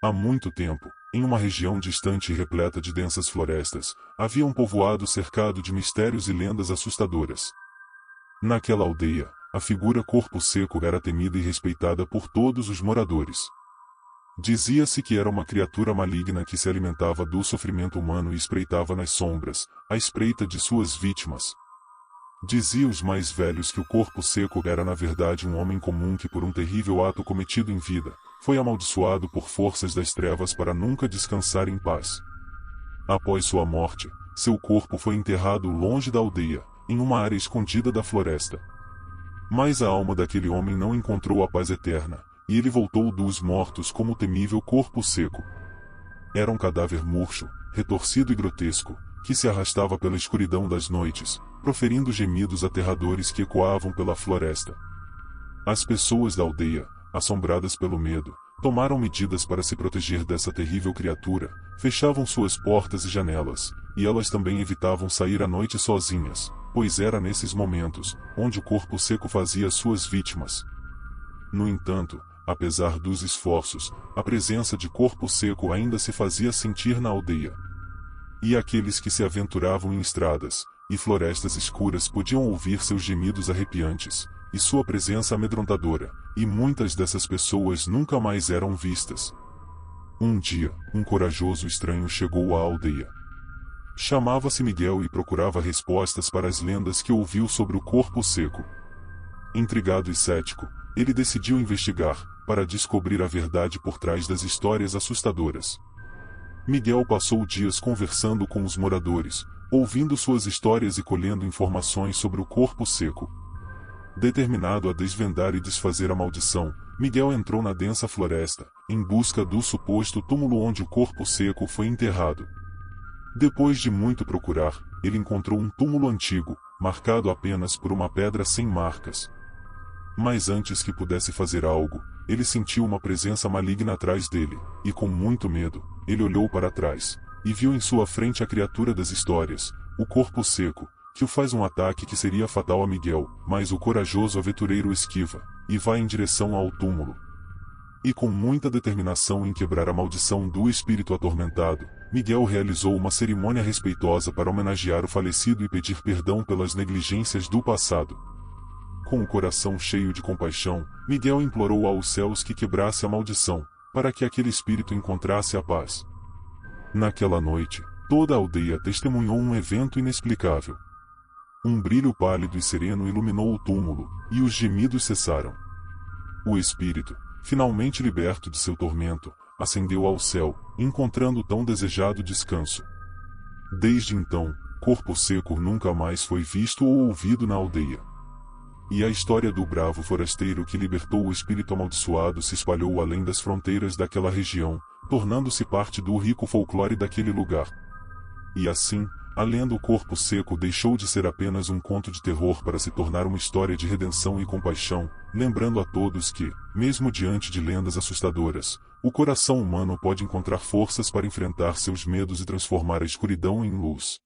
Há muito tempo, em uma região distante e repleta de densas florestas, havia um povoado cercado de mistérios e lendas assustadoras. Naquela aldeia, a figura Corpo Seco era temida e respeitada por todos os moradores. Dizia-se que era uma criatura maligna que se alimentava do sofrimento humano e espreitava nas sombras, à espreita de suas vítimas. Diziam os mais velhos que o Corpo Seco era na verdade um homem comum que por um terrível ato cometido em vida, foi amaldiçoado por forças das trevas para nunca descansar em paz. Após sua morte, seu corpo foi enterrado longe da aldeia, em uma área escondida da floresta. Mas a alma daquele homem não encontrou a paz eterna, e ele voltou dos mortos como o temível Corpo Seco. Era um cadáver murcho, retorcido e grotesco, que se arrastava pela escuridão das noites, proferindo gemidos aterradores que ecoavam pela floresta. As pessoas da aldeia, assombradas pelo medo, tomaram medidas para se proteger dessa terrível criatura, fechavam suas portas e janelas, e elas também evitavam sair à noite sozinhas, pois era nesses momentos, onde o Corpo Seco fazia suas vítimas. No entanto, apesar dos esforços, a presença de Corpo Seco ainda se fazia sentir na aldeia. E aqueles que se aventuravam em estradas e florestas escuras podiam ouvir seus gemidos arrepiantes, e sua presença amedrontadora, e muitas dessas pessoas nunca mais eram vistas. Um dia, um corajoso estranho chegou à aldeia. Chamava-se Miguel e procurava respostas para as lendas que ouviu sobre o Corpo Seco. Intrigado e cético, ele decidiu investigar, para descobrir a verdade por trás das histórias assustadoras. Miguel passou dias conversando com os moradores, ouvindo suas histórias e colhendo informações sobre o Corpo Seco. Determinado a desvendar e desfazer a maldição, Miguel entrou na densa floresta, em busca do suposto túmulo onde o Corpo Seco foi enterrado. Depois de muito procurar, ele encontrou um túmulo antigo, marcado apenas por uma pedra sem marcas. Mas antes que pudesse fazer algo, ele sentiu uma presença maligna atrás dele, e com muito medo, ele olhou para trás, e viu em sua frente a criatura das histórias, o Corpo Seco, que faz um ataque que seria fatal a Miguel, mas o corajoso aventureiro esquiva, e vai em direção ao túmulo. E com muita determinação em quebrar a maldição do espírito atormentado, Miguel realizou uma cerimônia respeitosa para homenagear o falecido e pedir perdão pelas negligências do passado. Com o coração cheio de compaixão, Miguel implorou aos céus que quebrasse a maldição, para que aquele espírito encontrasse a paz. Naquela noite, toda a aldeia testemunhou um evento inexplicável. Um brilho pálido e sereno iluminou o túmulo, e os gemidos cessaram. O espírito, finalmente liberto de seu tormento, ascendeu ao céu, encontrando tão desejado descanso. Desde então, Corpo Seco nunca mais foi visto ou ouvido na aldeia. E a história do bravo forasteiro que libertou o espírito amaldiçoado se espalhou além das fronteiras daquela região, tornando-se parte do rico folclore daquele lugar. E assim, a lenda Corpo Seco deixou de ser apenas um conto de terror para se tornar uma história de redenção e compaixão, lembrando a todos que, mesmo diante de lendas assustadoras, o coração humano pode encontrar forças para enfrentar seus medos e transformar a escuridão em luz.